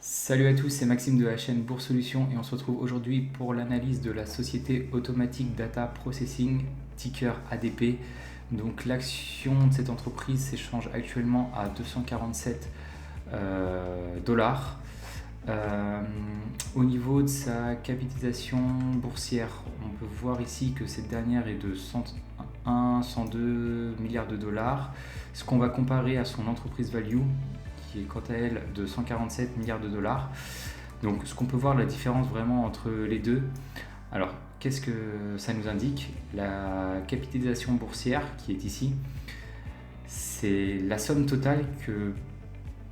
Salut à tous, c'est Maxime de la chaîne Bourse Solutions et on se retrouve aujourd'hui pour l'analyse de la société Automatic Data Processing, ticker ADP. Donc l'action de cette entreprise s'échange actuellement à 247 dollars. Au niveau de sa capitalisation boursière, on peut voir ici que cette dernière est de 102 milliards de dollars. Ce qu'on va comparer à son entreprise value, qui est quant à elle de 147 milliards de dollars. Donc ce qu'on peut voir la différence vraiment entre les deux. Alors qu'est-ce que ça nous indique? La capitalisation boursière qui est ici, c'est la somme totale que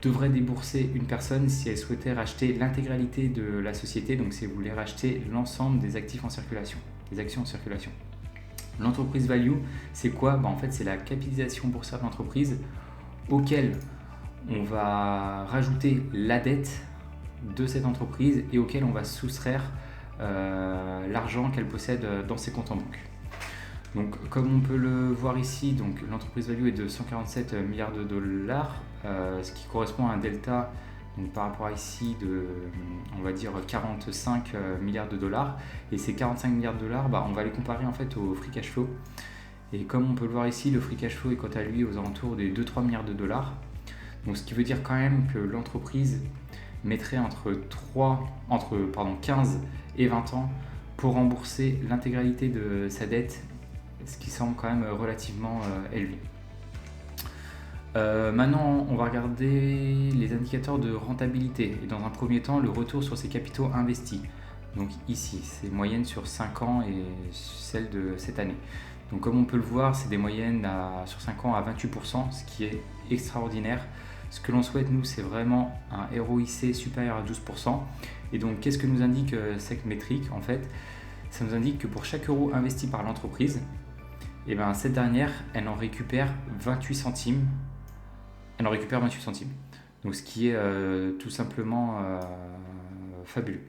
devrait débourser une personne si elle souhaitait racheter l'intégralité de la société, donc si elle voulait racheter l'ensemble des actifs en circulation, des actions en circulation. L'entreprise value, c'est quoi? En fait, c'est la capitalisation boursière de l'entreprise auquel on va rajouter la dette de cette entreprise et auquel on va soustraire l'argent qu'elle possède dans ses comptes en banque. Donc, comme on peut le voir ici, donc l'entreprise value est de 147 milliards de dollars, ce qui correspond à un delta donc, par rapport à ici de, on va dire, 45 milliards de dollars. Et ces 45 milliards de dollars, on va les comparer en fait au free cash flow. Et comme on peut le voir ici, le free cash flow est quant à lui aux alentours des 2-3 milliards de dollars. Donc, ce qui veut dire quand même que l'entreprise mettrait entre 15 et 20 ans pour rembourser l'intégralité de sa dette, ce qui semble quand même relativement élevé. Maintenant, on va regarder les indicateurs de rentabilité et dans un premier temps, le retour sur ses capitaux investis. Donc ici, c'est moyenne sur 5 ans et celle de cette année. Donc comme on peut le voir, c'est des moyennes sur 5 ans à 28%, ce qui est extraordinaire. Ce que l'on souhaite, nous, c'est vraiment un ROIC supérieur à 12%. Et donc, qu'est-ce que nous indique cette métrique? En fait, ça nous indique que pour chaque euro investi par l'entreprise, cette dernière, elle en récupère 28 centimes. Donc, ce qui est tout simplement fabuleux.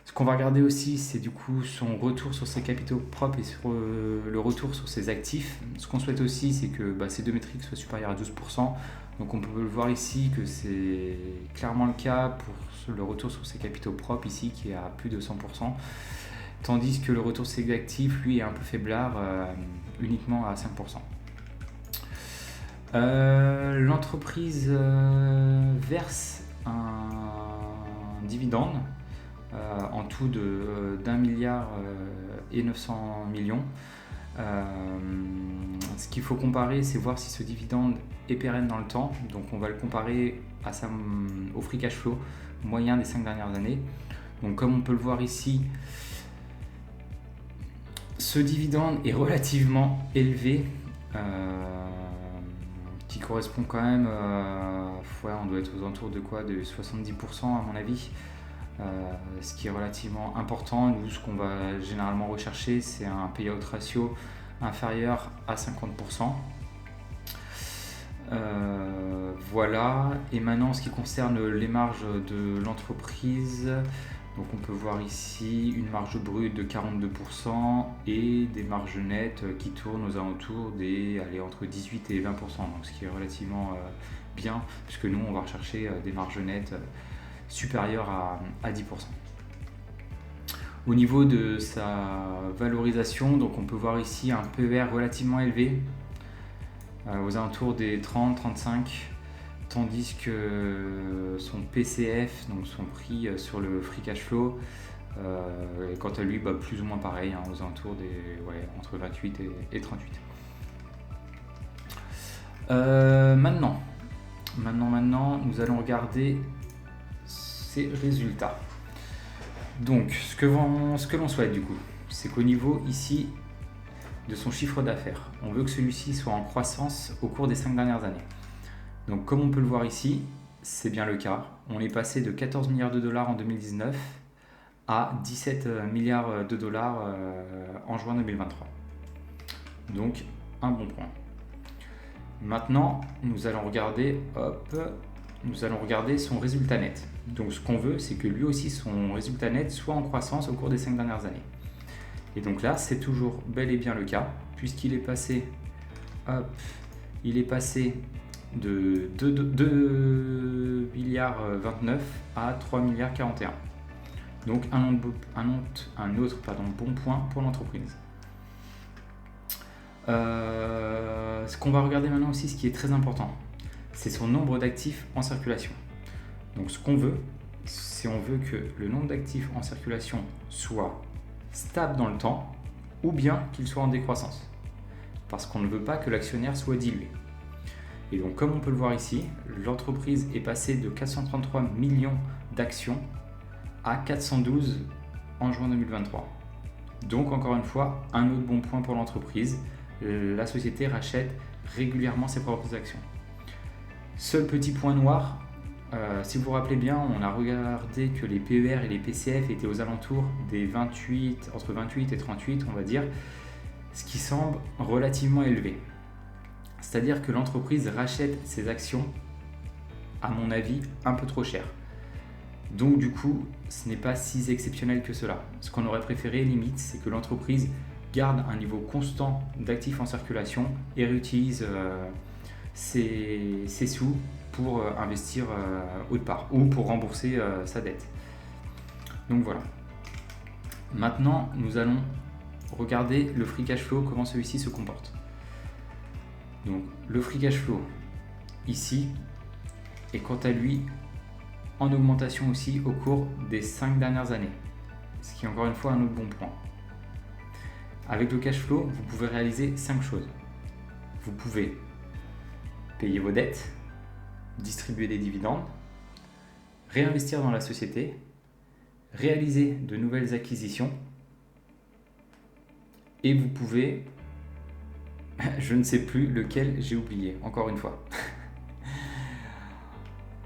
Ce qu'on va regarder aussi, c'est du coup son retour sur ses capitaux propres et sur le retour sur ses actifs. Ce qu'on souhaite aussi, c'est que ces deux métriques soient supérieures à 12%. Donc on peut le voir ici que c'est clairement le cas pour le retour sur ses capitaux propres ici qui est à plus de 100%. Tandis que le retour sur ses actifs, lui, est un peu faiblard, uniquement à 5%. L'entreprise verse un dividende en tout d'1 milliard et 900 millions. Ce qu'il faut comparer, c'est voir si ce dividende est pérenne dans le temps. Donc on va le comparer au free cash flow moyen des 5 dernières années. Donc comme on peut le voir ici, ce dividende est relativement élevé, qui correspond quand même, on doit être aux alentours de 70% à mon avis. Ce qui est relativement important. Nous, ce qu'on va généralement rechercher, c'est un payout ratio inférieur à 50%. Voilà. Et maintenant, en ce qui concerne les marges de l'entreprise, donc on peut voir ici une marge brute de 42% et des marges nettes qui tournent aux alentours entre 18 et 20%, donc ce qui est relativement bien, puisque nous, on va rechercher des marges nettes supérieures à 10%. Au niveau de sa valorisation, donc on peut voir ici un PER relativement élevé, aux alentours des 30-35, tandis que son PCF, donc son prix sur le free cash flow, est quant à lui plus ou moins pareil, aux alentours entre 28 et 38. Maintenant, nous allons regarder ses résultats. Donc, ce que l'on souhaite du coup, c'est qu'au niveau ici de son chiffre d'affaires, on veut que celui-ci soit en croissance au cours des 5 dernières années. Donc, comme on peut le voir ici, c'est bien le cas. On est passé de 14 milliards de dollars en 2019 à 17 milliards de dollars en juin 2023. Donc, un bon point. Maintenant, nous allons regarder son résultat net. Donc ce qu'on veut, c'est que lui aussi, son résultat net soit en croissance au cours des 5 dernières années. Et donc là, c'est toujours bel et bien le cas, puisqu'il est passé de 2 milliards 29 à 3 milliards 41. Donc un autre bon point pour l'entreprise. Ce qu'on va regarder maintenant aussi, ce qui est très important, c'est son nombre d'actifs en circulation. Donc ce qu'on veut, c'est on veut que le nombre d'actifs en circulation soit stable dans le temps ou bien qu'il soit en décroissance. Parce qu'on ne veut pas que l'actionnaire soit dilué. Et donc comme on peut le voir ici, l'entreprise est passée de 433 millions d'actions à 412 en juin 2023. Donc encore une fois, un autre bon point pour l'entreprise. La société rachète régulièrement ses propres actions. Seul petit point noir, si vous vous rappelez bien, on a regardé que les PER et les PCF étaient aux alentours des entre 28 et 38, on va dire, ce qui semble relativement élevé. C'est-à-dire que l'entreprise rachète ses actions, à mon avis, un peu trop cher. Donc du coup, ce n'est pas si exceptionnel que cela. Ce qu'on aurait préféré, limite, c'est que l'entreprise garde un niveau constant d'actifs en circulation et réutilise ses sous pour investir autre part ou pour rembourser sa dette. Donc voilà. Maintenant, nous allons regarder le free cash flow, comment celui-ci se comporte. Donc le free cash flow ici est quant à lui en augmentation aussi au cours des 5 dernières années, ce qui est encore une fois un autre bon point. Avec le cash flow, vous pouvez réaliser 5 choses. Vous pouvez payer vos dettes, distribuer des dividendes, réinvestir dans la société, réaliser de nouvelles acquisitions et vous pouvez, je ne sais plus lequel j'ai oublié, encore une fois.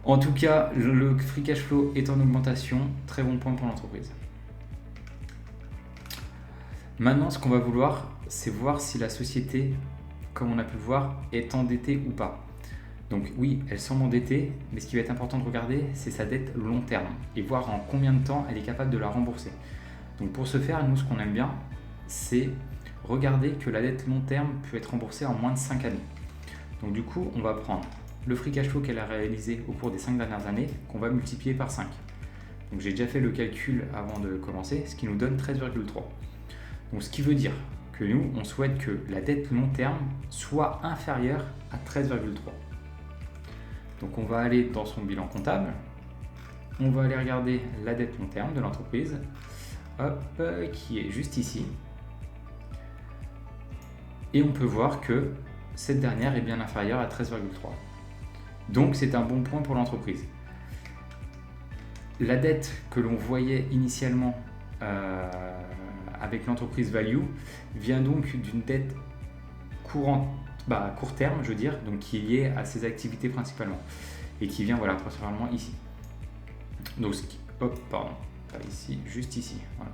En tout cas, le free cash flow est en augmentation, très bon point pour l'entreprise. Maintenant, ce qu'on va vouloir, c'est voir si la société, comme on a pu le voir, est endettée ou pas. Donc oui, elle semble endettée, mais ce qui va être important de regarder, c'est sa dette long terme et voir en combien de temps elle est capable de la rembourser. Donc pour ce faire, nous, ce qu'on aime bien, c'est regarder que la dette long terme peut être remboursée en moins de 5 années. Donc du coup, on va prendre le free cash flow qu'elle a réalisé au cours des 5 dernières années, qu'on va multiplier par 5. Donc j'ai déjà fait le calcul avant de commencer, ce qui nous donne 13,3. Donc ce qui veut dire que nous, on souhaite que la dette long terme soit inférieure à 13,3. Donc on va aller dans son bilan comptable, on va aller regarder la dette long terme de l'entreprise, qui est juste ici. Et on peut voir que cette dernière est bien inférieure à 13,3. Donc c'est un bon point pour l'entreprise. La dette que l'on voyait initialement avec l'entreprise Value vient donc d'une dette court terme, je veux dire, donc qui est liée à ses activités principalement et qui vient principalement ici. Donc juste ici. Voilà.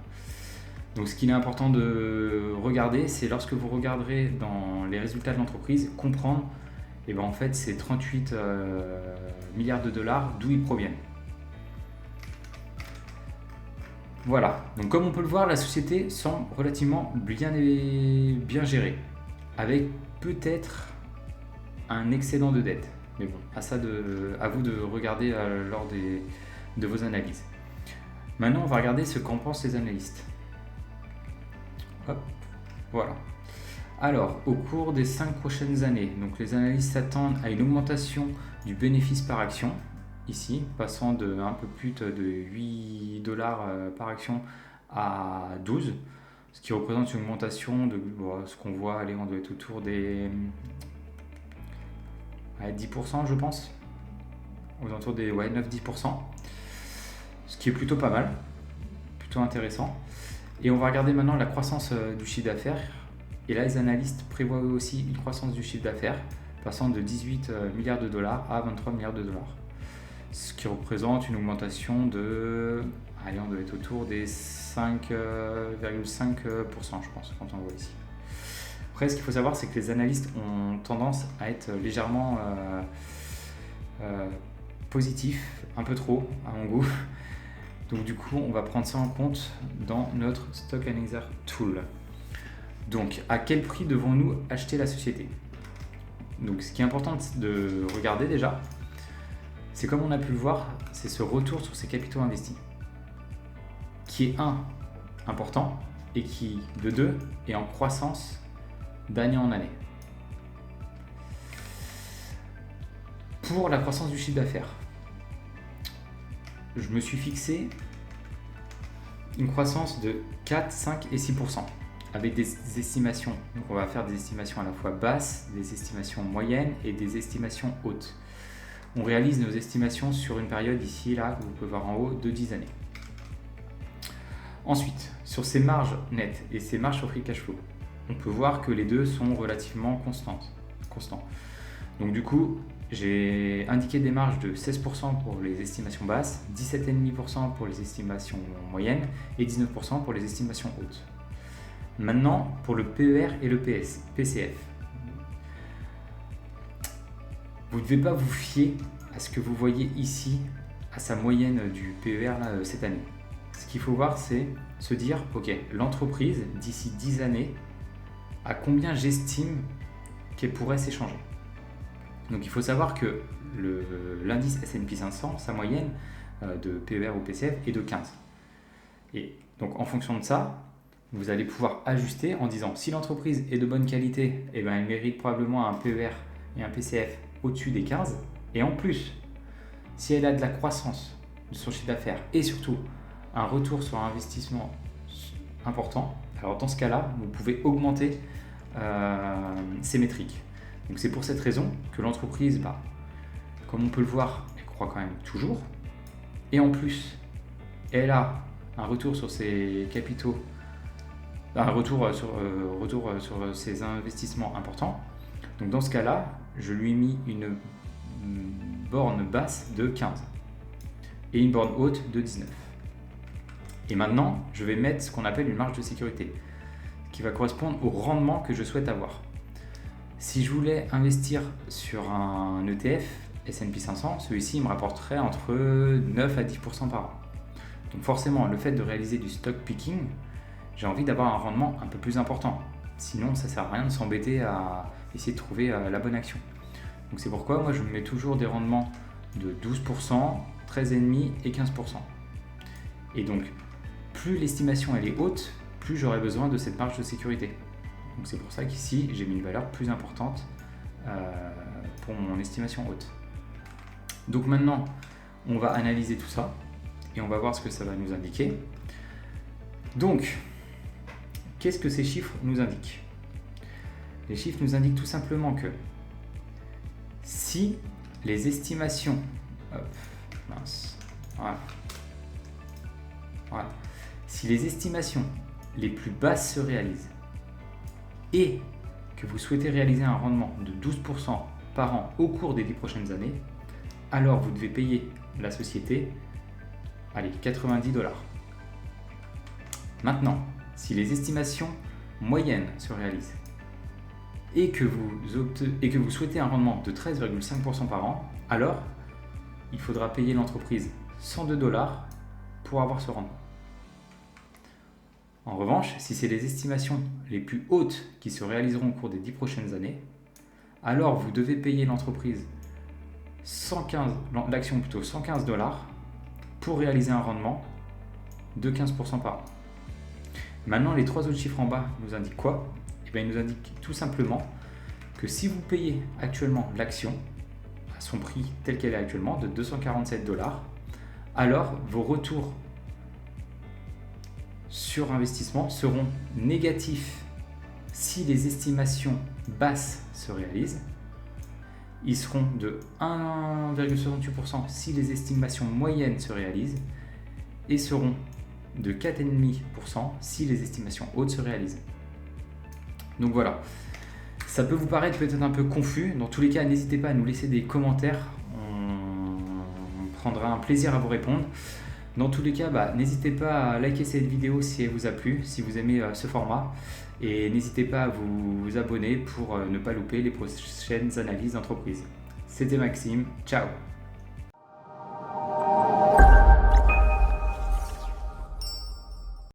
Donc ce qu'il est important de regarder, c'est lorsque vous regarderez dans les résultats de l'entreprise, comprendre en fait ces 38 milliards de dollars, d'où ils proviennent. Voilà, donc comme on peut le voir, la société semble relativement bien gérée, avec peut-être un excédent de dette. Mais bon, à vous de regarder lors de vos analyses. Maintenant, on va regarder ce qu'en pensent les analystes. Hop, voilà. Alors, au cours des 5 prochaines années, donc les analystes s'attendent à une augmentation du bénéfice par action, ici, passant de un peu plus de 8 dollars par action à 12, ce qui représente une augmentation de ce qu'on voit, on doit être autour des 10%, je pense, aux alentours des 9-10%, ce qui est plutôt pas mal, plutôt intéressant. Et on va regarder maintenant la croissance du chiffre d'affaires. Et là, les analystes prévoient aussi une croissance du chiffre d'affaires passant de 18 milliards de dollars à 23 milliards de dollars. Ce qui représente une augmentation de, on doit être autour des 5,5%, je pense, quand on voit ici. Après, ce qu'il faut savoir, c'est que les analystes ont tendance à être légèrement positifs, un peu trop à mon goût. Donc du coup, on va prendre ça en compte dans notre Stock Analyzer Tool. Donc, à quel prix devons-nous acheter la société ? Donc ce qui est important de regarder déjà, c'est comme on a pu le voir, c'est ce retour sur ces capitaux investis, qui est important et qui, de 2, est en croissance d'année en année. Pour la croissance du chiffre d'affaires, je me suis fixé une croissance de 4, 5 et 6%, avec des estimations. Donc on va faire des estimations à la fois basses, des estimations moyennes et des estimations hautes. On réalise nos estimations sur une période ici, là, que vous pouvez voir en haut, de 10 années. Ensuite, sur ces marges nettes et ces marges sur free cash flow, on peut voir que les deux sont relativement constants. Donc du coup, j'ai indiqué des marges de 16% pour les estimations basses, 17,5% pour les estimations moyennes et 19% pour les estimations hautes. Maintenant, pour le PER et le PCF. Vous ne devez pas vous fier à ce que vous voyez ici, à sa moyenne du PER là, cette année. Ce qu'il faut voir, c'est se dire, ok, l'entreprise, d'ici 10 années, à combien j'estime qu'elle pourrait s'échanger. Donc il faut savoir que l'indice S&P 500, sa moyenne de PER ou PCF est de 15. Et donc en fonction de ça, vous allez pouvoir ajuster en disant si l'entreprise est de bonne qualité, eh ben, elle mérite probablement un PER et un PCF au-dessus des 15. Et en plus, si elle a de la croissance de son chiffre d'affaires et surtout un retour sur investissement important, alors dans ce cas-là, vous pouvez augmenter ces métriques. Donc c'est pour cette raison que l'entreprise, comme on peut le voir, elle croît quand même toujours. Et en plus, elle a un retour sur ses capitaux, un retour sur ses investissements importants. Donc dans ce cas-là, je lui ai mis une borne basse de 15 et une borne haute de 19. Et maintenant, je vais mettre ce qu'on appelle une marge de sécurité, qui va correspondre au rendement que je souhaite avoir. Si je voulais investir sur un ETF S&P 500, celui-ci me rapporterait entre 9 à 10% par an. Donc forcément, le fait de réaliser du stock picking, j'ai envie d'avoir un rendement un peu plus important. Sinon, ça ne sert à rien de s'embêter à essayer de trouver la bonne action. Donc c'est pourquoi moi je me mets toujours des rendements de 12%, 13,5% et 15%. Et donc, plus l'estimation elle est haute, plus j'aurai besoin de cette marge de sécurité. Donc c'est pour ça qu'ici, j'ai mis une valeur plus importante pour mon estimation haute. Donc maintenant, on va analyser tout ça et on va voir ce que ça va nous indiquer. Donc, qu'est-ce que ces chiffres nous indiquent ? Les chiffres nous indiquent tout simplement que si les estimations... Voilà. Si les estimations les plus basses se réalisent et que vous souhaitez réaliser un rendement de 12% par an au cours des 10 prochaines années, alors vous devez payer la société 90 $. Maintenant, si les estimations moyennes se réalisent et que vous souhaitez un rendement de 13,5% par an, alors il faudra payer l'entreprise 102 $ pour avoir ce rendement. En revanche, si c'est les estimations les plus hautes qui se réaliseront au cours des 10 prochaines années, alors vous devez payer l'entreprise 115 $ pour réaliser un rendement de 15% par an. Maintenant, les trois autres chiffres en bas nous indiquent quoi ? Eh bien, ils nous indiquent tout simplement que si vous payez actuellement l'action à son prix tel qu'elle est actuellement de 247 $, alors vos retours sur investissement seront négatifs si les estimations basses se réalisent. Ils seront de 1,68% si les estimations moyennes se réalisent et seront de 4,5% si les estimations hautes se réalisent. Donc voilà, ça peut vous paraître peut-être un peu confus. Dans tous les cas, n'hésitez pas à nous laisser des commentaires. On prendra un plaisir à vous répondre. Dans tous les cas, n'hésitez pas à liker cette vidéo si elle vous a plu, si vous aimez ce format. Et n'hésitez pas à vous abonner pour ne pas louper les prochaines analyses d'entreprise. C'était Maxime, ciao!